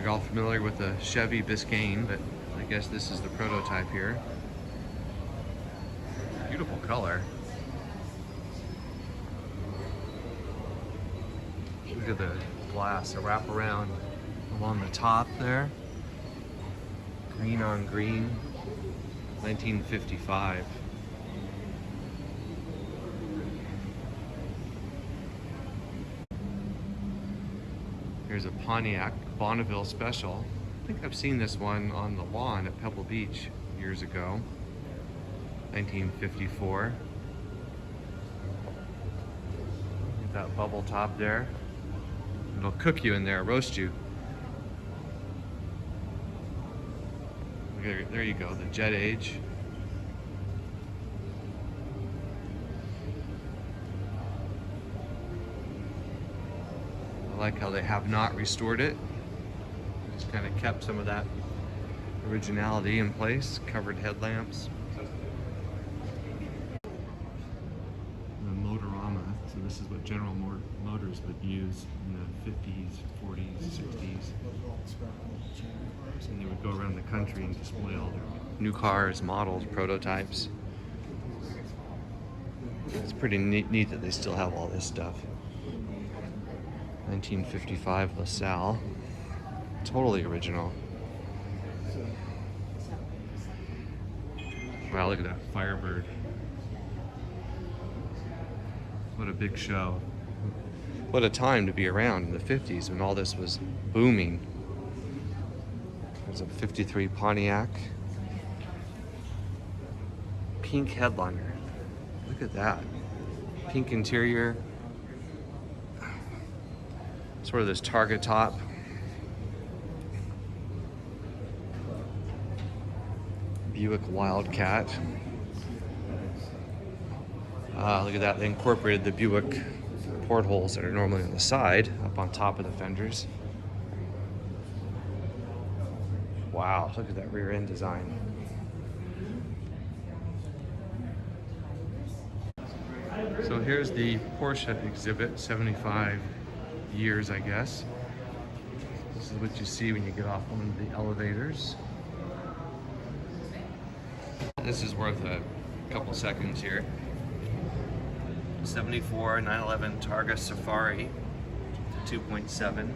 You're all familiar with the Chevy Biscayne, but I guess this is the prototype here. Beautiful color. Look at the glass, a wrap around along the top there. Green on green, 1955. Here's a Pontiac Bonneville Special. I think I've seen this one on the lawn at Pebble Beach years ago. 1954. That bubble top there. It'll cook you in there, roast you. There you go, the Jet Age. I like how they have not restored it. Just kind of kept some of that originality in place. Covered headlamps. The Motorama. So this is what General Motors would use in the 50s, 40s, 60s. And they would go around the country and display all their new cars, models, prototypes. It's pretty neat that they still have all this stuff. 1955 LaSalle. Totally original. Wow, look at that Firebird. What a big show. What a time to be around in the 50s when all this was booming. There's a 53 Pontiac. Pink headliner. Look at that. Pink interior. Sort of this target top. Buick Wildcat. Look at that, they incorporated the Buick portholes that are normally on the side, up on top of the fenders. Wow, look at that rear end design. So here's the Porsche exhibit, 75 years, I guess. This is what you see when you get off one of the elevators. This is worth a couple seconds here. 74 911 Targa Safari 2.7.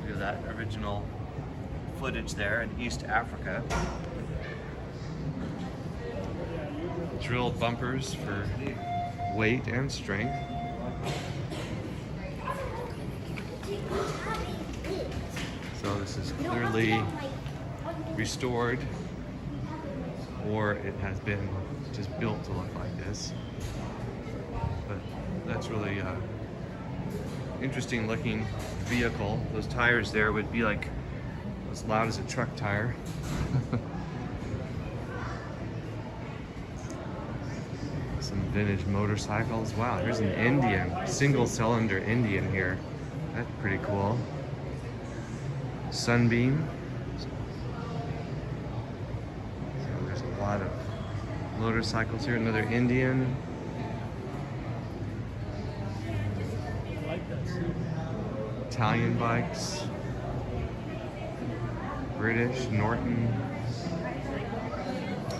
Look at that original footage there in East Africa. Drilled bumpers for weight and strength. So this is clearly restored, or it has been just built to look like this. But that's really interesting looking vehicle. Those tires there would be like as loud as a truck tire. Some vintage motorcycles. Wow, here's an Indian, single cylinder Indian here. That's pretty cool. Sunbeam. So there's a lot of motorcycles here. Another Indian. Italian bikes. British, Norton.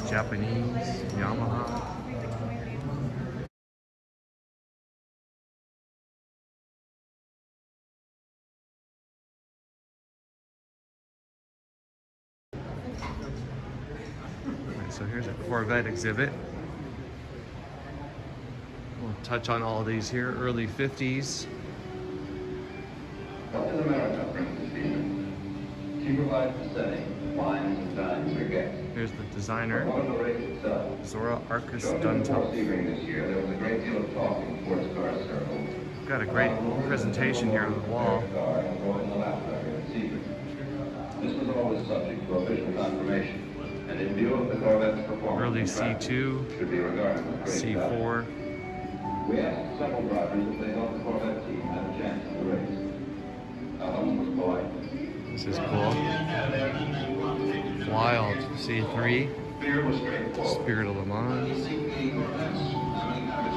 Japanese, Yamaha. So here's a Corvette exhibit. We'll touch on all of these here. Early 50s. What does America bring to Stephen? She provides the setting, wines and dines for guests. Here's the designer, Zora Arcus Shortly Dunton. before Sebring this year, there was a great deal of talk in Ford's car circle. Got a great presentation here on the wall. This was always subject to official confirmation. And in view of the Corvette's performance, Early C2, should be regarded with great C4. value. We asked several drivers if they thought the Corvette team had a chance in the race. One was polite. This is cool. Wild C3. Spirit of Le Mans.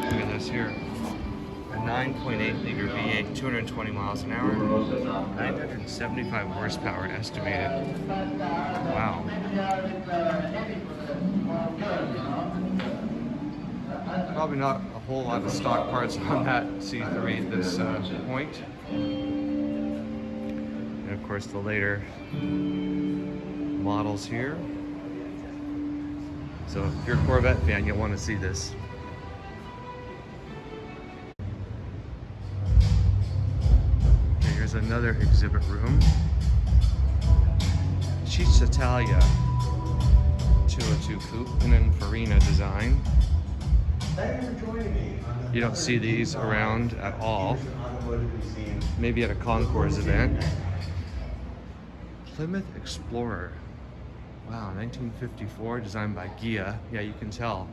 Look at this here. 9.8 liter V8, 220 miles an hour, 975 horsepower estimated. Wow. Probably not a whole lot of stock parts on that C3 at this point. And of course the later models here. So if you're a Corvette fan, you'll want to see this. Okay, here's another exhibit room. Italia 202 coupe, Pininfarina design. You don't see these around at all. Maybe at a concours event. Plymouth Explorer. Wow, 1954, designed by Ghia. Yeah, you can tell.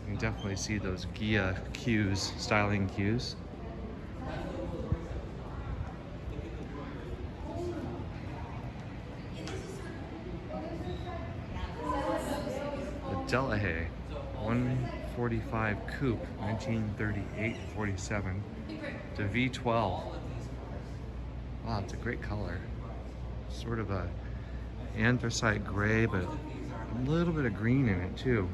You can definitely see those Ghia cues, styling cues. The Delahaye 145 coupe, 1938-47. The V12. Wow, it's a great color. Sort of a anthracite gray, but a little bit of green in it too,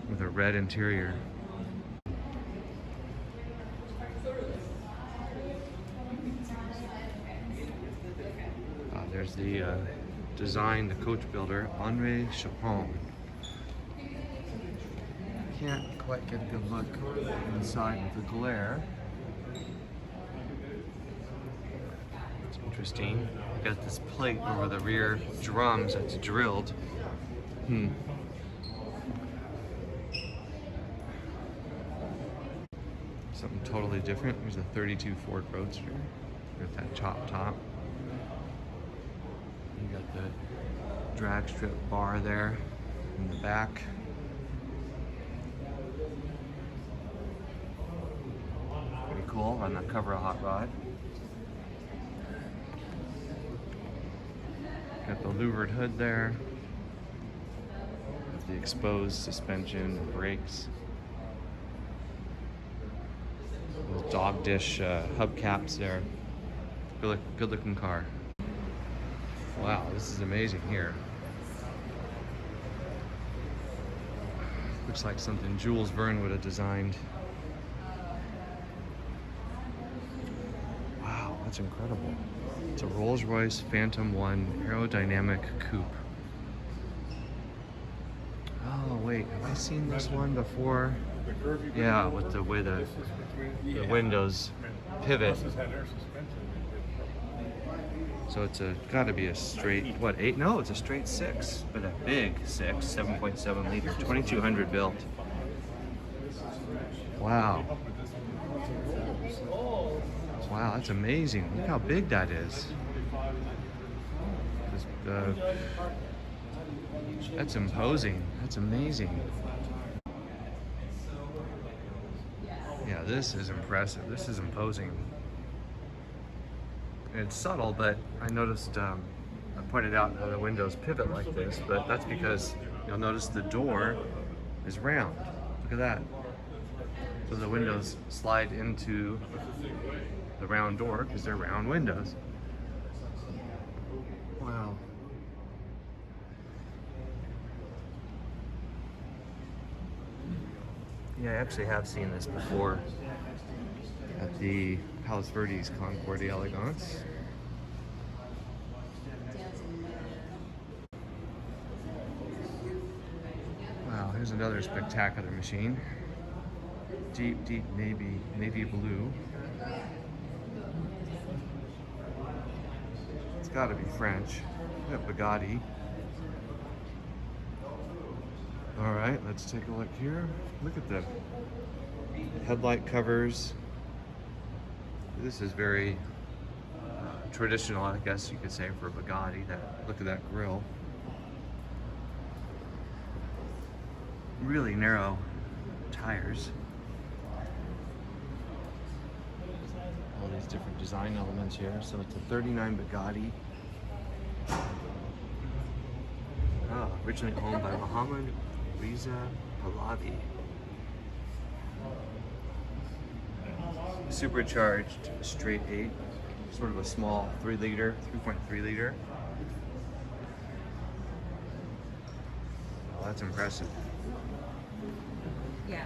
with a red interior. There's the design, the coach builder, Henri Chapon. Can't quite get a good look inside with the glare. It's interesting. You got this plate over the rear drums that's drilled. Something totally different. There's a 32 Ford Roadster with that chop top. You got the drag strip bar there in the back. Pretty cool on the cover of Hot Rod. Got the louvered hood there. With the exposed suspension and brakes. Those dog dish hubcaps there. Good looking car. Wow, this is amazing here. Looks like something Jules Verne would have designed. Wow, that's incredible. It's a Rolls-Royce Phantom 1 aerodynamic coupe. Oh wait, have I seen this one before? Yeah, with the way the windows pivot. So it's gotta be a straight, what, 8? No, it's a straight 6, but a big 6, 7.7 liter, 2200 built. Wow. Wow, that's amazing. Look how big that is. That's imposing. That's amazing. Yeah, this is impressive. This is imposing. It's subtle, but I noticed, I pointed out how the windows pivot like this, but that's because you'll notice the door is round. Look at that. So the windows slide into the round door because they're round windows. Wow. Yeah, I actually have seen this before at the Palos Verdes Concours d'Elegance. Wow, here's another spectacular machine. Deep navy blue. It's got to be French. We have Bugatti. All right, let's take a look here. Look at the headlight covers. This is very traditional, I guess you could say, for a Bugatti. Look at that grille. Really narrow tires. All these different design elements here. So it's a 39 Bugatti. Originally owned by Mohammed Reza Pahlavi. supercharged straight 8, sort of a small 3-liter, 3.3 liter. Oh, that's impressive. Yeah.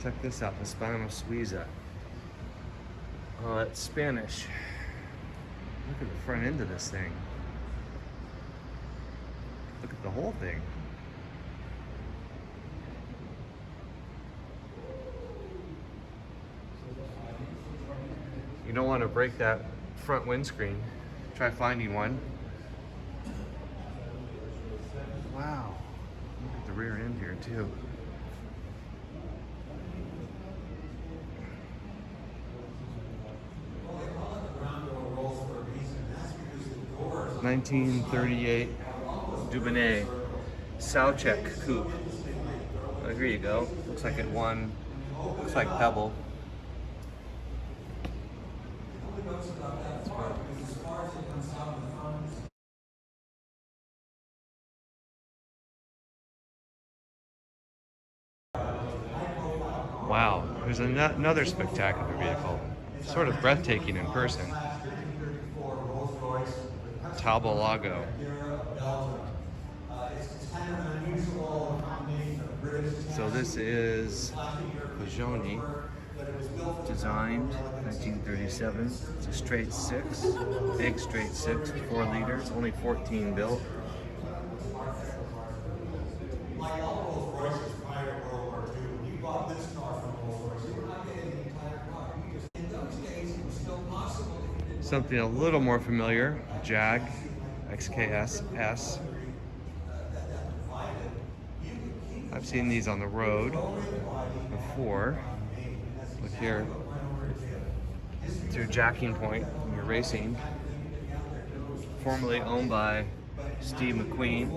Check this out, the Spinal Suiza. Oh, that's Spanish. Look at the front end of this thing. Look at the whole thing. You don't want to break that front windscreen. Try finding one. Wow. Look at the rear end here too. (1938) Dubonnet Sauchek coupe. Oh, here you go. Looks like it won. Looks like Pebble. Wow, there's another spectacular vehicle. Sort of breathtaking in person. Taubalago. So this is Pajoni, designed 1937. It's a straight 6, big straight 6, 4 liters, only 14 built. Like all Rolls Royces prior to World War II, when you bought this car from Rolls Royce, you were not getting the entire car. In those days, it was still possible if you didn't Something a little more familiar, Jag XKSS. I've seen these on the road before. Look here, it's your jacking point when you're racing. Formerly owned by Steve McQueen.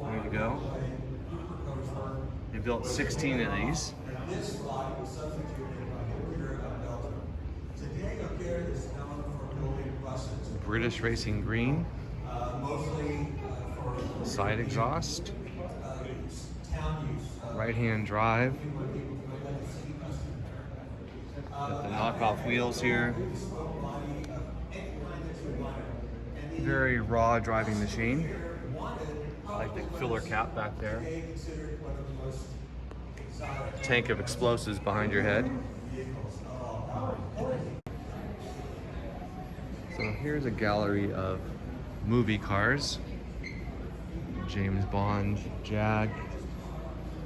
There you go. They built 16 of these. This slide was substituted by Imperial Belgium. Today, Imperial is known for building buses, British Racing Green. mostly for Side exhaust. town use. Right-hand drive. Got the knockoff wheels here. Very raw driving machine. I like the filler cap back there. Tank of explosives behind your head. So here's a gallery of movie cars. James Bond, Jag,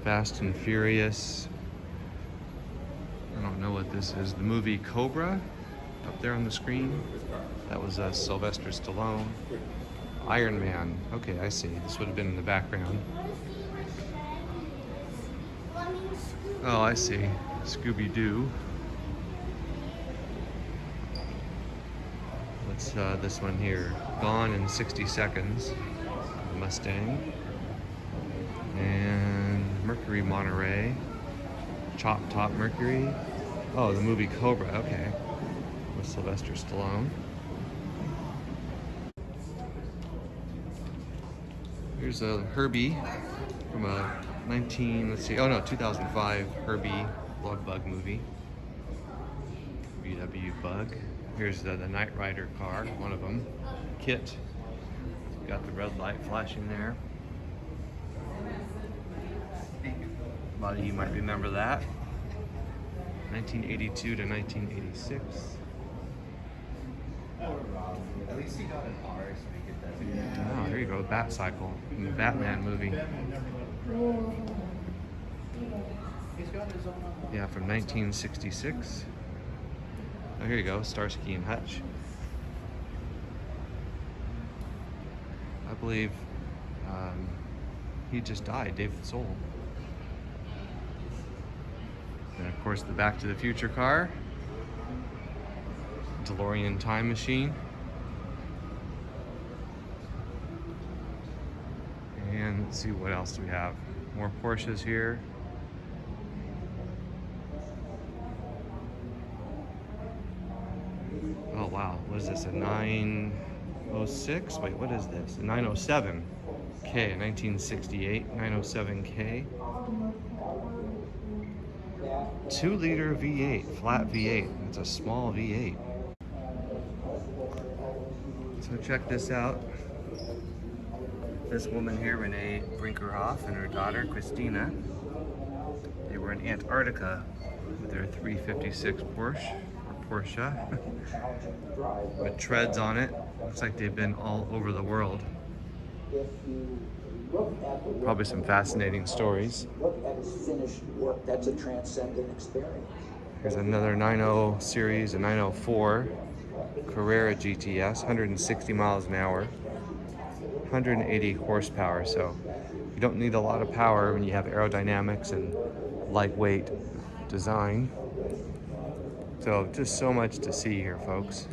Fast and Furious. I don't know what this is. The movie Cobra, up there on the screen. That was Sylvester Stallone. Iron Man. Okay, I see. This would have been in the background. Oh, I see. Scooby-Doo. What's this one here? Gone in 60 Seconds. Mustang. And Mercury Monterey. Chop Top Mercury. Oh, the movie Cobra. Okay. With Sylvester Stallone. Here's a Herbie from a 2005 Herbie Lug Bug movie. VW Bug. Here's the Knight Rider car, one of them. Kit. Got the red light flashing there. A lot of you might remember that. 1982 to 1986. At least he got an R so we could designate. Oh, here you go, Bat Cycle from the Batman movie. Yeah, from 1966. Oh, here you go, Starsky and Hutch. I believe he just died, David Soul. And of course, the Back to the Future car. DeLorean time machine. And let's see, what else do we have? More Porsches here. Oh wow, what is this, a 906? Wait, what is this? A 907K, a 1968 907K. 2-liter V8, flat V8. It's a small V8. So check this out. This woman here, Renee Brinkerhoff, and her daughter, Christina, they were in Antarctica with their 356 Porsche, with treads on it. Looks like they've been all over the world. Probably some fascinating stories. Look at his finished work. That's a transcendent experience. Here's another 90 series, a 904 Carrera GTS, 160 miles an hour, 180 horsepower. So you don't need a lot of power when you have aerodynamics and lightweight design. So just so much to see here, folks.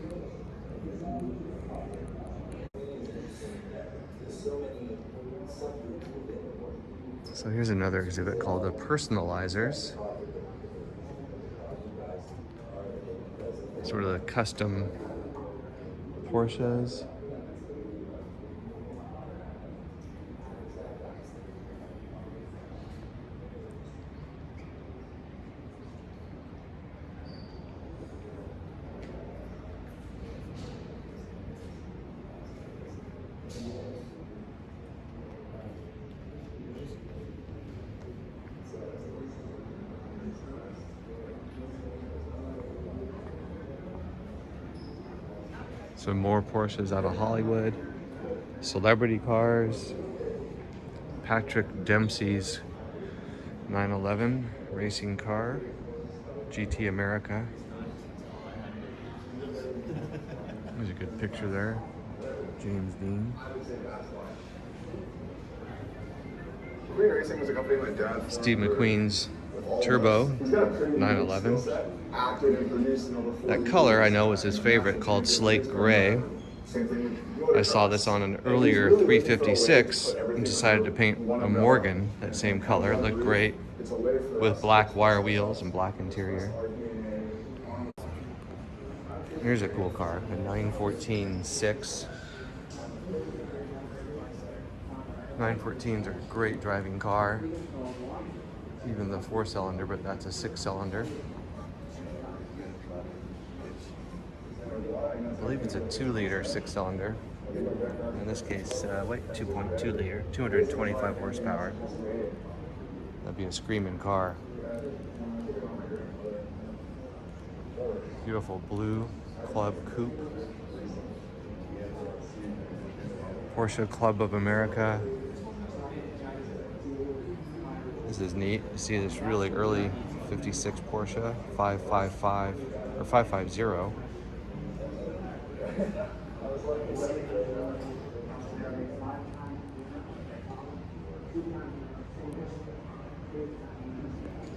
So here's another exhibit called the Personalizers. Sort of the custom Porsches. Some more Porsches out of Hollywood. Celebrity cars. Patrick Dempsey's 911 racing car. GT America. There's a good picture there. James Dean. McQueen Racing was a company my dad Steve McQueen's Turbo 911. That color I know was his favorite, called Slate Gray. I saw this on an earlier 356 and decided to paint a Morgan that same color. It looked great with black wire wheels and black interior. Here's a cool car, a 914-6. 914s are a great driving car. Even the 4-cylinder, but that's a 6-cylinder. I believe it's a 2-liter 6-cylinder. In this case, 2.2 liter, 225 horsepower. That'd be a screaming car. Beautiful blue Club Coupe. Porsche Club of America. This is neat. You see this really early 56 Porsche 555 or 550.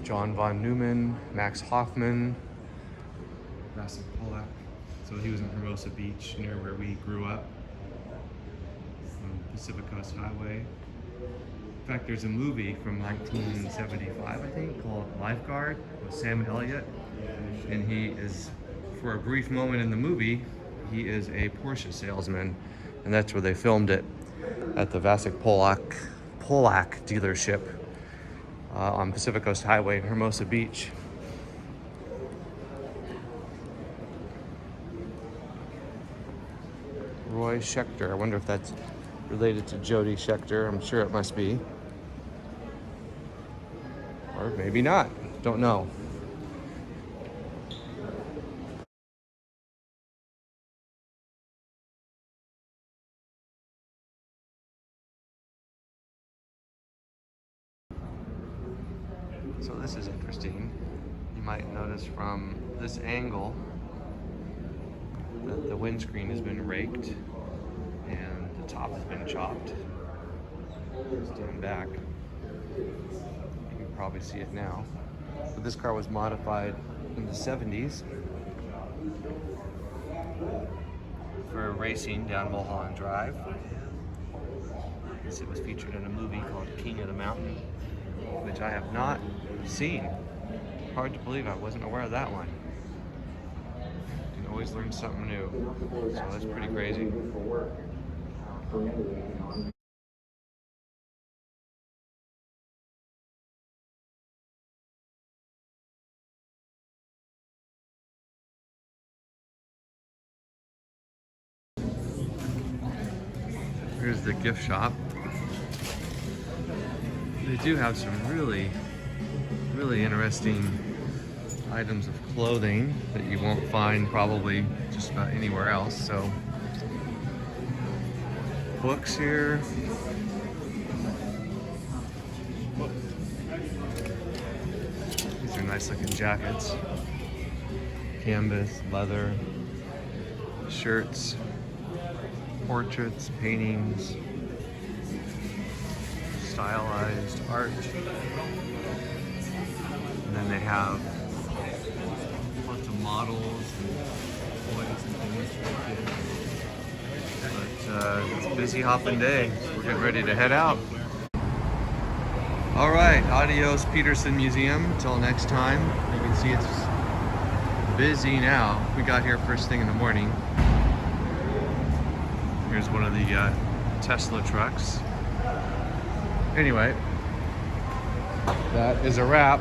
John von Neumann, Max Hoffman, Vasek Polak. So he was in Hermosa Beach, near where we grew up, on Pacific Coast Highway. In fact, there's a movie from 1975, I think, called Lifeguard with Sam Elliott. And he is, for a brief moment in the movie, he is a Porsche salesman. And that's where they filmed it, at the Vasek Polak dealership on Pacific Coast Highway in Hermosa Beach. Roy Schechter. I wonder if that's related to Jody Schechter. I'm sure it must be. Or maybe not. Don't know. So this is interesting. You might notice from this angle that the windscreen has been raked and the top has been chopped. Stand back. You can probably see it now. But this car was modified in the 70s for racing down Mulholland Drive. It was featured in a movie called King of the Mountain, which I have not seen. Hard to believe I wasn't aware of that one. You can always learn something new. So that's pretty crazy. Here's the gift shop. They do have some really interesting items of clothing that you won't find probably just about anywhere else. So, books here. These are nice looking jackets. Canvas, leather, shirts, portraits, paintings, stylized art. And then they have lots of models and toys and things for kids. But it's a busy hopping day. We're getting ready to head out. All right, adios Petersen Museum. Until next time. You can see it's busy now. We got here first thing in the morning. Here's one of the Tesla trucks. Anyway, that is a wrap.